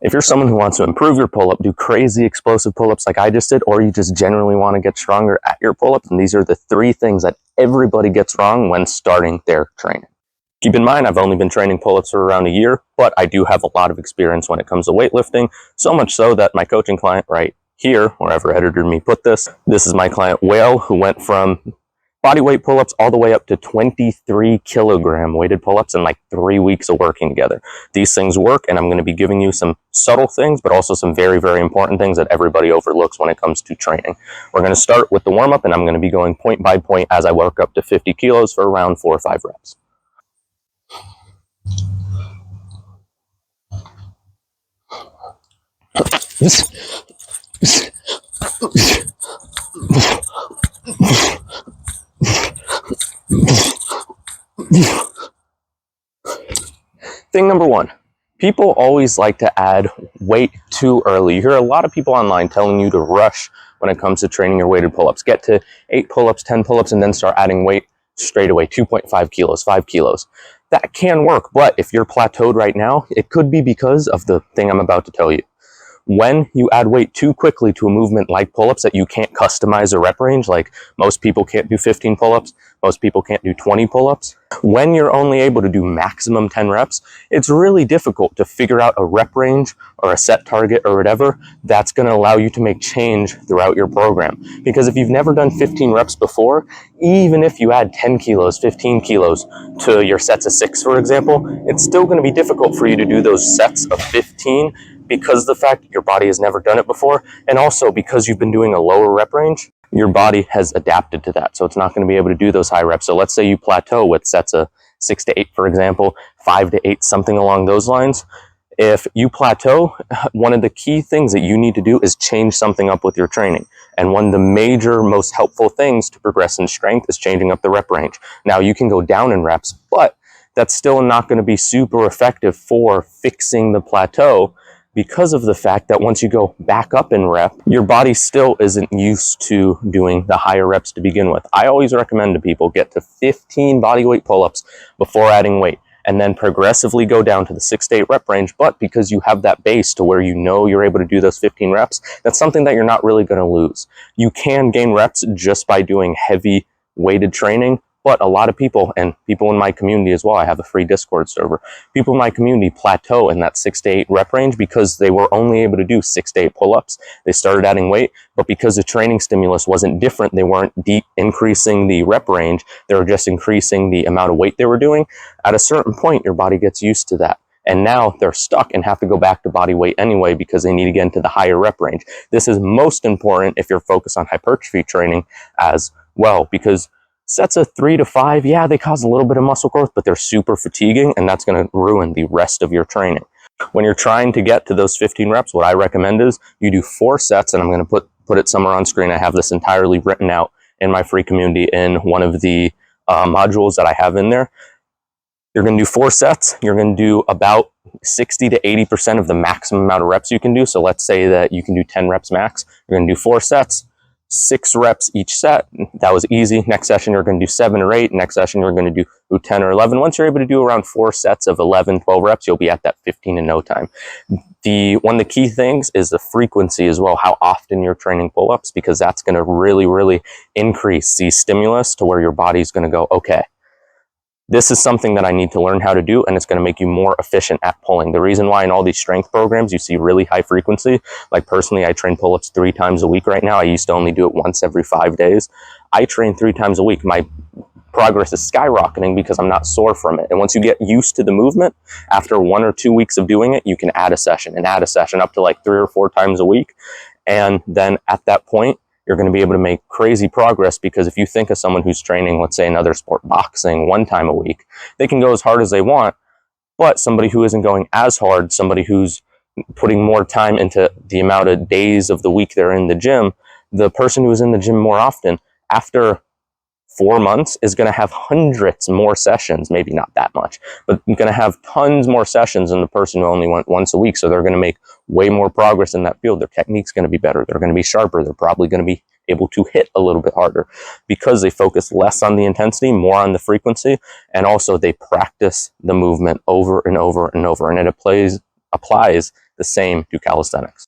If you're someone who wants to improve your pull-up, do crazy explosive pull-ups like I just did, or you just generally want to get stronger at your pull-ups, and these are the 3 things that everybody gets wrong when starting their training. Keep in mind, I've only been training pull-ups for around a year, but I do have a lot of experience when it comes to weightlifting, so much so that my coaching client right here, wherever editor me put this is my client Whale, who went from body weight pull-ups all the way up to 23 kilogram weighted pull-ups in like 3 weeks of working together. These things work, and I'm going to be giving you some subtle things, but also some very, very important things that everybody overlooks when it comes to training. We're going to start with the warm-up, and I'm going to be going point by point as I work up to 50 kilos for around 4 or 5 reps. Thing number 1, people always like to add weight too early. You hear a lot of people online telling you to rush when it comes to training your weighted pull-ups. Get to 8 pull-ups, 10 pull-ups, and then start adding weight straight away, 2.5 kilos, 5 kilos. That can work, but if you're plateaued right now, it could be because of the thing I'm about to tell you. When you add weight too quickly to a movement like pull-ups that you can't customize a rep range, like most people can't do 15 pull-ups, most people can't do 20 pull-ups. When you're only able to do maximum 10 reps, it's really difficult to figure out a rep range or a set target or whatever that's going to allow you to make change throughout your program. Because if you've never done 15 reps before, even if you add 10 kilos, 15 kilos to your sets of 6, for example, it's still going to be difficult for you to do those sets of 15 because of the fact that your body has never done it before, and also because you've been doing a lower rep range, your body has adapted to that, so it's not going to be able to do those high reps. So let's say you plateau with sets of 6 to 8, for example, 5 to 8, something along those lines. If you plateau, one of the key things that you need to do is change something up with your training. And one of the major, most helpful things to progress in strength is changing up the rep range. Now, you can go down in reps, but that's still not going to be super effective for fixing the plateau, because of the fact that once you go back up in rep, your body still isn't used to doing the higher reps to begin with. I always recommend to people get to 15 bodyweight pull-ups before adding weight, and then progressively go down to the 6 to 8 rep range. But because you have that base to where you know you're able to do those 15 reps, that's something that you're not really going to lose. You can gain reps just by doing heavy weighted training, but a lot of people, and people in my community as well, I have a free Discord server, people in my community plateau in that 6 to 8 rep range because they were only able to do 6 to 8 pull-ups. They started adding weight, but because the training stimulus wasn't different, they weren't increasing the rep range, they were just increasing the amount of weight they were doing. At a certain point, your body gets used to that. And now they're stuck and have to go back to body weight anyway because they need to get into the higher rep range. This is most important if you're focused on hypertrophy training as well, because sets of 3 to 5, yeah, they cause a little bit of muscle growth, but they're super fatiguing, and that's going to ruin the rest of your training. When you're trying to get to those 15 reps, what I recommend is you do 4 sets, and I'm going to put it somewhere on screen. I have this entirely written out in my free community in one of the modules that I have in there. You're going to do 4 sets. You're going to do about 60 to 80% of the maximum amount of reps you can do. So let's say that you can do 10 reps max. You're going to do 4 sets. 6 reps each set. That was easy. Next session, you're going to do 7 or 8. Next session, you're going to do 10 or 11. Once you're able to do around 4 sets of 11, 12 reps, you'll be at that 15 in no time. One of the key things is the frequency as well, how often you're training pull-ups, because that's going to really, really increase the stimulus to where your body's going to go, okay, this is something that I need to learn how to do, and it's going to make you more efficient at pulling. The reason why in all these strength programs you see really high frequency, like personally I train pull-ups 3 times a week right now. I used to only do it once every 5 days. I train 3 times a week. My progress is skyrocketing because I'm not sore from it. And once you get used to the movement, after 1 or 2 weeks of doing it, you can add a session up to like 3 or 4 times a week. And then at that point, you're going to be able to make crazy progress, because if you think of someone who's training, let's say another sport, boxing, 1 time a week, they can go as hard as they want. But somebody who isn't going as hard, somebody who's putting more time into the amount of days of the week they're in the gym, the person who is in the gym more often, after 4 months, is going to have hundreds more sessions, maybe not that much, but you're going to have tons more sessions than the person who only went once a week. So they're going to make way more progress in that field. Their technique's going to be better. They're going to be sharper. They're probably going to be able to hit a little bit harder because they focus less on the intensity, more on the frequency, and also they practice the movement over and over and over, and it applies the same to calisthenics.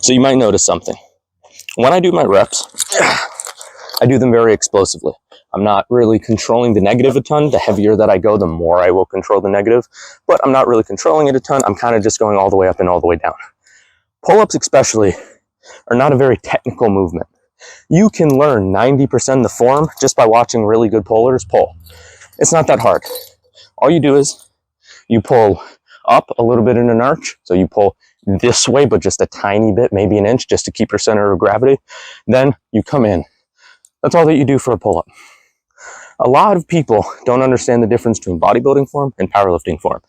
So you might notice something. When I do my reps, I do them very explosively. I'm not really controlling the negative a ton. The heavier that I go, the more I will control the negative, but I'm not really controlling it a ton. I'm kind of just going all the way up and all the way down. Pull-ups especially are not a very technical movement. You can learn 90% of the form just by watching really good pullers pull. It's not that hard. All you do is you pull up a little bit in an arch. So you pull this way, but just a tiny bit, maybe an inch, just to keep your center of gravity. Then you come in. That's all that you do for a pull-up. A lot of people don't understand the difference between bodybuilding form and powerlifting form.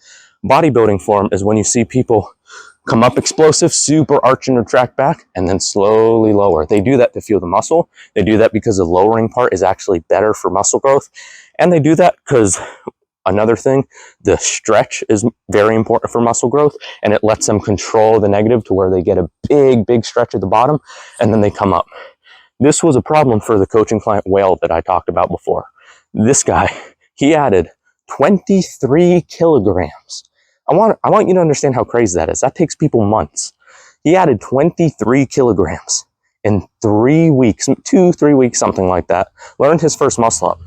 Bodybuilding form is when you see people come up explosive, super arch and retract back, and then slowly lower. They do that to feel the muscle. They do that because the lowering part is actually better for muscle growth. And they do that because, another thing, the stretch is very important for muscle growth, and it lets them control the negative to where they get a big stretch at the bottom, and then they come up. This was a problem for the coaching client Whale that I talked about before. This guy, he added 23 kilograms. I want you to understand how crazy that is. That takes people months. He added 23 kilograms in 3 weeks, 2-3 weeks, something like that. Learned his first muscle up.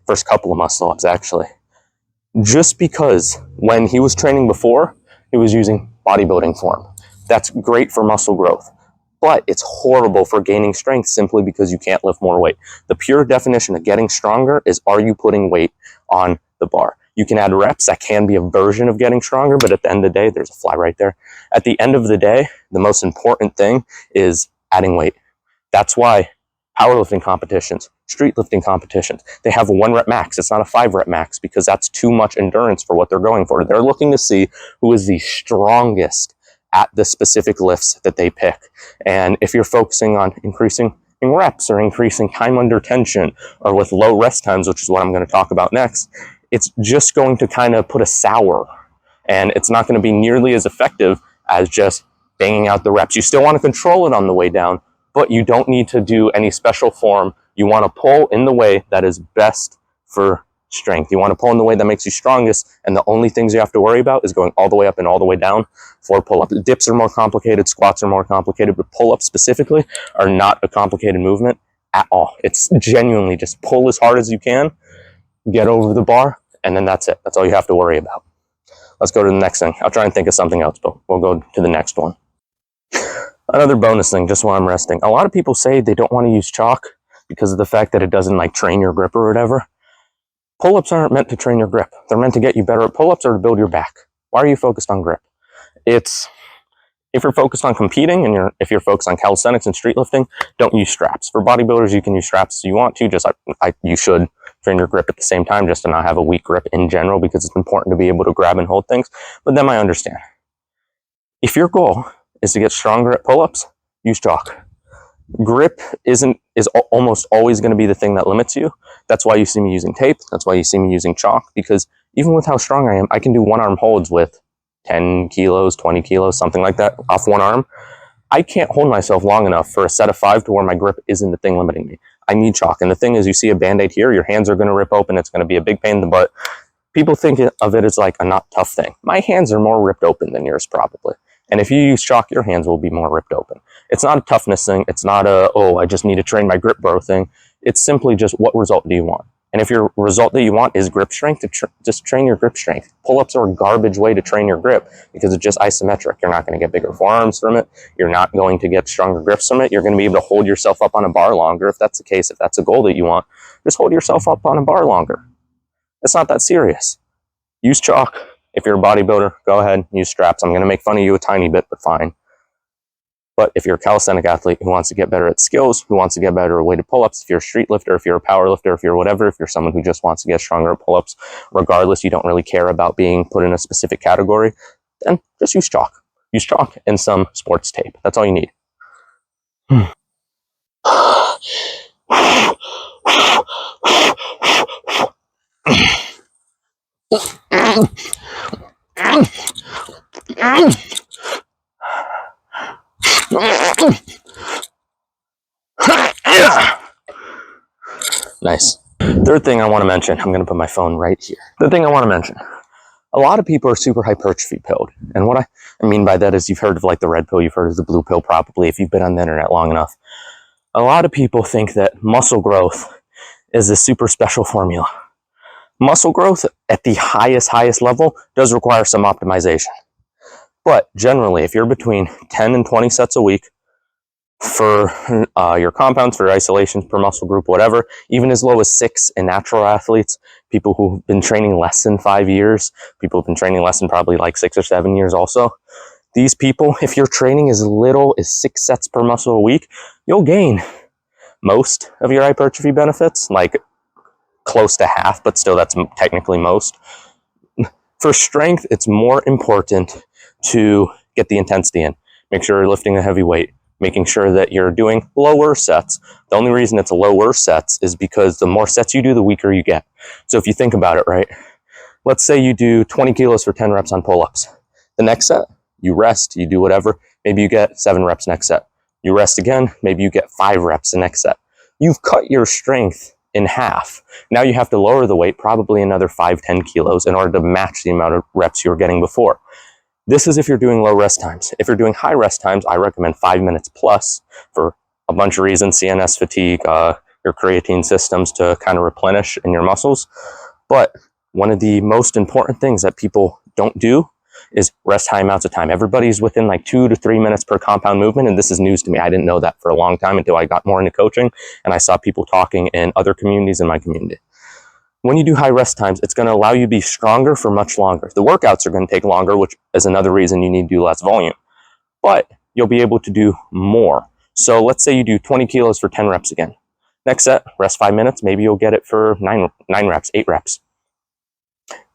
First couple of muscle ups, actually. Just because when he was training before, he was using bodybuilding form. That's great for muscle growth, but it's horrible for gaining strength simply because you can't lift more weight. The pure definition of getting stronger is, are you putting weight on the bar? You can add reps. That can be a version of getting stronger, but at the end of the day, there's a fly right there. At the end of the day, the most important thing is adding weight. That's why powerlifting competitions, street lifting competitions, they have a 1 rep max. It's not a 5 rep max because that's too much endurance for what they're going for. They're looking to see who is the strongest at the specific lifts that they pick. And if you're focusing on increasing reps or increasing time under tension or with low rest times, which is what I'm going to talk about next, it's just going to kind of put a sour, and it's not going to be nearly as effective as just banging out the reps. You still want to control it on the way down, but you don't need to do any special form. You want to pull in the way that is best for strength. You want to pull in the way that makes you strongest, and the only things you have to worry about is going all the way up and all the way down for pull-ups. Dips are more complicated, squats are more complicated, but pull-ups specifically are not a complicated movement at all. It's genuinely just pull as hard as you can, get over the bar, and then that's it. That's all you have to worry about. Let's go to the next thing. I'll try and think of something else, but we'll go to the next one. Another bonus thing, just while I'm resting. A lot of people say they don't want to use chalk because of the fact that it doesn't like train your grip or whatever. Pull-ups aren't meant to train your grip. They're meant to get you better at pull-ups or to build your back. Why are you focused on grip? If you're focused on competing and if you're focused on calisthenics and street lifting, don't use straps. For bodybuilders, you can use straps if you want to. You should train your grip at the same time just to not have a weak grip in general, because it's important to be able to grab and hold things. But then I understand. If your goal is to get stronger at pull-ups, use chalk. Grip is almost always going to be the thing that limits you. That's why you see me using tape. That's why you see me using chalk, because even with how strong I am, I can do one arm holds with 10 kilos, 20 kilos, something like that off one arm. I can't hold myself long enough for a set of 5 to where my grip isn't the thing limiting me. I need chalk. And the thing is, you see a Band-Aid here, your hands are going to rip open. It's going to be a big pain in the butt. People think of it as like a not tough thing. My hands are more ripped open than yours probably. And if you use chalk, your hands will be more ripped open. It's not a toughness thing. It's not I just need to train my grip bro thing. It's simply just, what result do you want? And if your result that you want is grip strength, just train your grip strength. Pull-ups are a garbage way to train your grip because it's just isometric. You're not going to get bigger forearms from it. You're not going to get stronger grips from it. You're going to be able to hold yourself up on a bar longer. If that's the case, if that's a goal that you want, just hold yourself up on a bar longer. It's not that serious. Use chalk. If you're a bodybuilder, go ahead, use straps. I'm going to make fun of you a tiny bit, but fine. But if you're a calisthenic athlete who wants to get better at skills, who wants to get better at weighted pull-ups, if you're a street lifter, if you're a power lifter, if you're whatever, if you're someone who just wants to get stronger at pull-ups, regardless, you don't really care about being put in a specific category, then just use chalk. Use chalk and some sports tape. That's all you need. Nice. Third thing I want to mention, I'm going to put my phone right here. Third thing I want to mention, a lot of people are super hypertrophy pilled. And what I mean by that is you've heard of like the red pill, you've heard of the blue pill probably if you've been on the internet long enough. A lot of people think that muscle growth is a super special formula. Muscle growth at the highest level does require some optimization. But generally, if you're between 10 and 20 sets a week for your compounds, for your isolations per muscle group, whatever, even as low as 6 in natural athletes, people who've been training less than 5 years, people who've been training less than probably like 6 or 7 years also, these people, if you're training as little as 6 sets per muscle a week, you'll gain most of your hypertrophy benefits, like close to half, but still that's technically most. For strength, it's more important to get the intensity in. Make sure you're lifting a heavy weight, making sure that you're doing lower sets. The only reason it's lower sets is because the more sets you do, the weaker you get. So if you think about it, right? Let's say you do 20 kilos for 10 reps on pull-ups. The next set, you rest, you do whatever. Maybe you get 7 reps next set. You rest again, maybe you get 5 reps the next set. You've cut your strength in half. Now you have to lower the weight, probably another 5-10 kilos in order to match the amount of reps you were getting before. This is if you're doing low rest times. If you're doing high rest times, I recommend 5 minutes plus for a bunch of reasons, CNS fatigue, your creatine systems to kind of replenish in your muscles. But one of the most important things that people don't do is rest high amounts of time. Everybody's within like 2 to 3 minutes per compound movement, and this is news to me. I didn't know that for a long time until I got more into coaching, and I saw people talking in other communities in my community. When you do high rest times, it's going to allow you to be stronger for much longer. The workouts are going to take longer, which is another reason you need to do less volume, but you'll be able to do more. So let's say you do 20 kilos for 10 reps again. Next set, rest 5 minutes. Maybe you'll get it for 9 reps, 8 reps.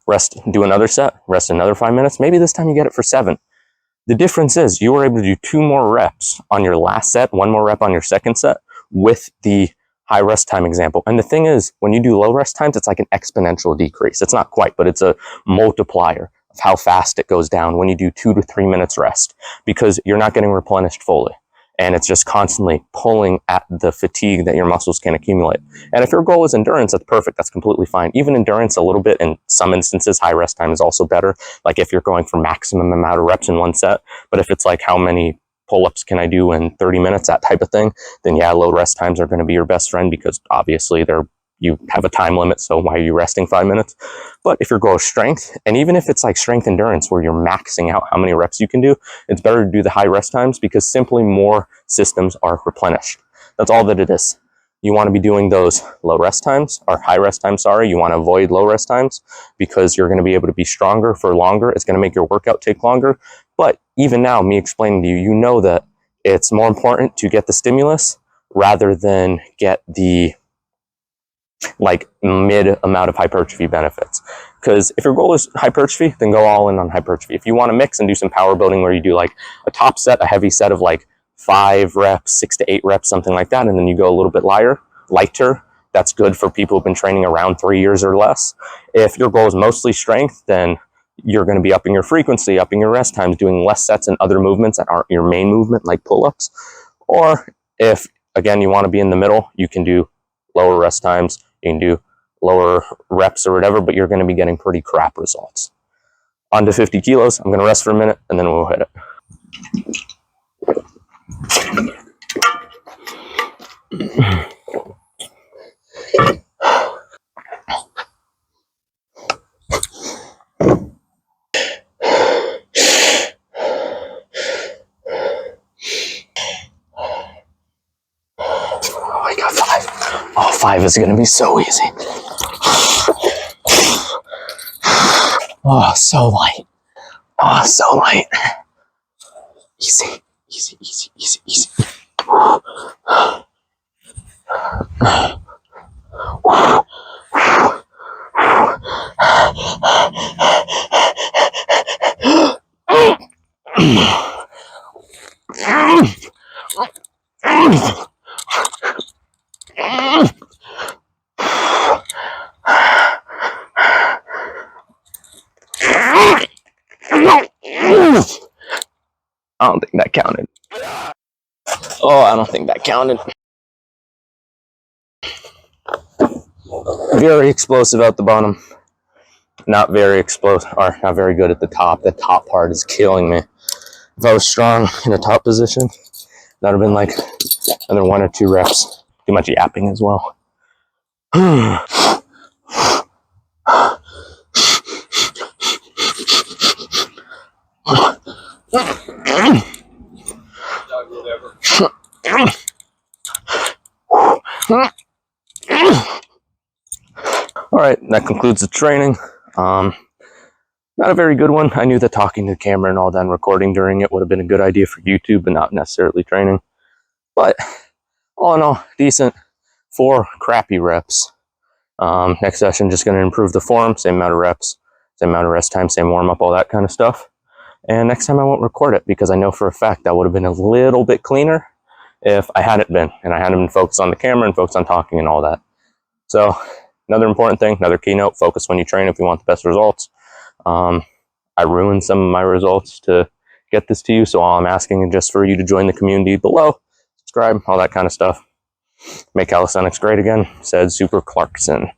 Rest, do another set, rest another 5 minutes. Maybe this time you get it for 7. The difference is you were able to do 2 more reps on your last set, 1 more rep on your second set with the high rest time example. And the thing is, when you do low rest times, it's like an exponential decrease. It's not quite, but it's a multiplier of how fast it goes down when you do 2 to 3 minutes rest, because you're not getting replenished fully. And it's just constantly pulling at the fatigue that your muscles can accumulate. And if your goal is endurance, that's perfect. That's completely fine. Even endurance a little bit, in some instances, high rest time is also better. Like if you're going for maximum amount of reps in one set. But if it's like how many pull-ups can I do in 30 minutes, that type of thing, then yeah, low rest times are going to be your best friend, because obviously you have a time limit, so why are you resting 5 minutes? But if your goal is strength, and even if it's like strength endurance where you're maxing out how many reps you can do, it's better to do the high rest times, because simply more systems are replenished. That's all that it is. You want to be doing those low rest times, or high rest times, sorry. You want to avoid low rest times because you're going to be able to be stronger for longer. It's going to make your workout take longer. But even now, me explaining to you, you know that it's more important to get the stimulus rather than get the like mid amount of hypertrophy benefits. Because if your goal is hypertrophy, then go all in on hypertrophy. If you want to mix and do some power building where you do like a top set, a heavy set of like 5 reps, 6 to 8 reps, something like that, and then you go a little bit lighter, that's good for people who've been training around 3 years or less. If your goal is mostly strength, then you're going to be upping your frequency, upping your rest times, doing less sets and other movements that aren't your main movement, like pull-ups. Or if, again, you want to be in the middle, you can do lower rest times, you can do lower reps or whatever, but you're going to be getting pretty crap results. On to 50 kilos. I'm going to rest for a minute, and then we'll hit it. Oh, I got 5. Oh, 5 is going to be so easy. Oh, so light. Oh, so light. Easy, easy, easy, easy, easy. I don't think that counted. Oh, I don't think that counted. Very explosive at the bottom. Not very explosive, or not very good at the top. The top part is killing me. If I was strong in the top position, that would have been like another 1 or 2 reps. Too much yapping as well. All right, that concludes the training. Not a very good one. I knew that talking to the camera and all that and recording during it would have been a good idea for YouTube, but not necessarily training. But all in all, decent. 4 crappy reps. Next session, just going to improve the form. Same amount of reps, same amount of rest time, same warm up, all that kind of stuff. And next time I won't record it because I know for a fact that would have been a little bit cleaner if I hadn't been, and I hadn't been focused on the camera and focused on talking and all that. So another important thing, another keynote, focus when you train if you want the best results. I ruined some of my results to get this to you, so all I'm asking is just for you to join the community below, subscribe, all that kind of stuff. Make calisthenics great again, said Super Clarkson.